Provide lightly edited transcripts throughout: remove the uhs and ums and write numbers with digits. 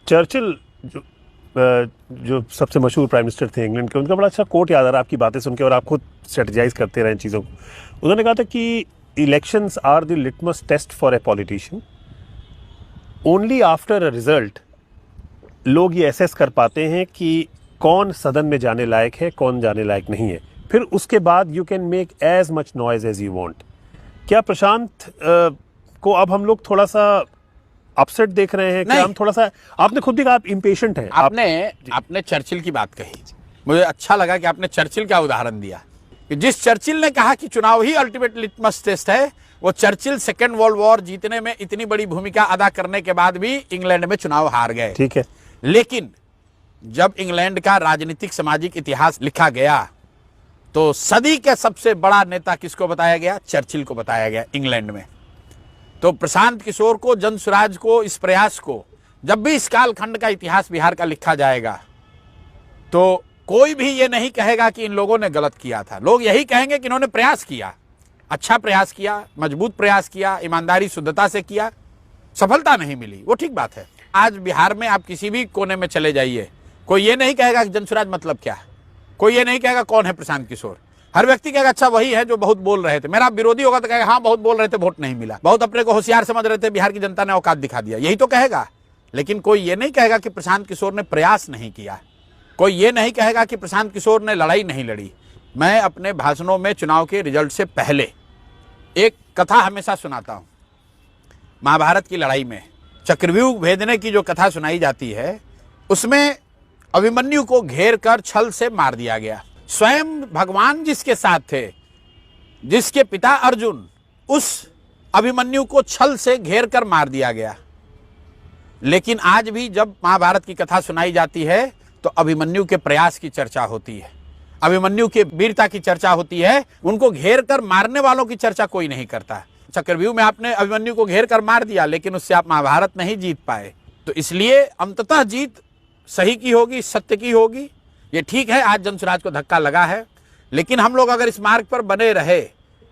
Churchill जो सबसे मशहूर प्राइम मिनिस्टर थे इंग्लैंड के, उनका बड़ा अच्छा कोट याद आ रहा है आपकी बातें सुन के, और आप खुद स्ट्रेटजाइज करते रहे चीज़ों को। उन्होंने कहा था कि elections are the litmus test for a politician. Only after a result लोग ये एसेस कर पाते हैं कि कौन सदन में जाने लायक है, कौन जाने लायक नहीं है। फिर उसके बाद you can make as much noise as you want. क्या प्रशांत को अब हम लोग थोड़ा सा अपसेट देख रहे हैं कि हम थोड़ा सा, आपने खुद भी कहा आप इम्पेशेंट हैं। आपने चर्चिल की बात कही, मुझे अच्छा लगा कि आपने चर्चिल का उदाहरण दिया कि जिस चर्चिल ने कहा कि चुनाव ही अल्टीमेट लिटमस टेस्ट है, वो चर्चिल सेकेंड वर्ल्ड वॉर जीतने में इतनी बड़ी भूमिका अदा करने के बाद भी इंग्लैंड में चुनाव हार गए। ठीक है, लेकिन जब इंग्लैंड का राजनीतिक सामाजिक इतिहास लिखा गया तो सदी के सबसे बड़ा नेता किसको बताया गया? चर्चिल को बताया गया इंग्लैंड में। तो प्रशांत किशोर को, जन स्वराज को, इस प्रयास को, जब भी इस कालखंड का इतिहास बिहार का लिखा जाएगा तो कोई भी ये नहीं कहेगा कि इन लोगों ने गलत किया था। लोग यही कहेंगे कि इन्होंने प्रयास किया, अच्छा प्रयास किया, मजबूत प्रयास किया, ईमानदारी शुद्धता से किया, सफलता नहीं मिली, वो ठीक बात है। आज बिहार में आप किसी भी कोने में चले जाइए, कोई ये नहीं कहेगा कि जन स्वराज मतलब क्या है, कोई ये नहीं कहेगा कौन है प्रशांत किशोर। हर व्यक्ति कहेगा अच्छा वही है जो बहुत बोल रहे थे। मेरा विरोधी होगा तो कहेगा हाँ बहुत बोल रहे थे, वोट नहीं मिला, बहुत अपने को होशियार समझ रहे थे, बिहार की जनता ने औकात दिखा दिया, यही तो कहेगा। लेकिन कोई ये नहीं कहेगा कि प्रशांत किशोर ने प्रयास नहीं किया, कोई ये नहीं कहेगा कि प्रशांत किशोर ने लड़ाई नहीं लड़ी। मैं अपने भाषणों में चुनाव के रिजल्ट से पहले एक कथा हमेशा सुनाता हूं। महाभारत की लड़ाई में चक्रव्यूह भेदने की जो कथा सुनाई जाती है, उसमें अभिमन्यु को घेर कर छल से मार दिया गया। स्वयं भगवान जिसके साथ थे, जिसके पिता अर्जुन, उस अभिमन्यु को छल से घेर कर मार दिया गया। लेकिन आज भी जब महाभारत की कथा सुनाई जाती है तो अभिमन्यु के प्रयास की चर्चा होती है, अभिमन्यु के वीरता की चर्चा होती है, उनको घेर कर मारने वालों की चर्चा कोई नहीं करता। चक्रव्यूह में आपने अभिमन्यु को घेर कर मार दिया, लेकिन उससे आप महाभारत नहीं जीत पाए। तो इसलिए अंततः जीत सही की होगी, सत्य की होगी। ये ठीक है आज जन स्वराज को धक्का लगा है, लेकिन हम लोग अगर इस मार्ग पर बने रहे,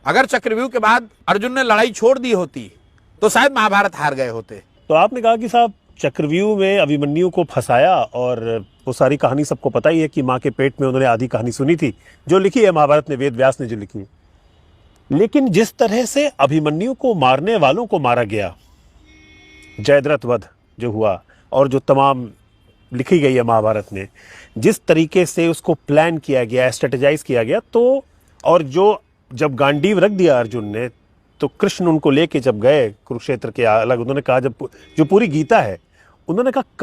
अगर चक्रव्यूह के बाद अर्जुन ने लड़ाई छोड़ दी होती तो शायद महाभारत हार गए होते। तो आपने कहा कि साहब चक्रव्यूह में अभिमन्यु को फंसाया, और वो सारी कहानी सबको पता ही है कि माँ के पेट में उन्होंने आधी कहानी सुनी थी जो लिखी है महाभारत ने, वेद व्यास ने जो लिखी है। लेकिन जिस तरह से अभिमन्यु को मारने वालों को मारा गया, जयद्रथ वध जो हुआ और जो तमाम लिखी गई है महाभारत में, जिस तरीके से उसको प्लान किया गया, स्ट्रेटेजाइज किया गया, तो और जो जब गांडीव रख दिया अर्जुन ने, तो कृष्ण उनको लेके जब गए कुरुक्षेत्र के अलग, उन्होंने कहा, जब जो पूरी गीता है, उन्होंने कहा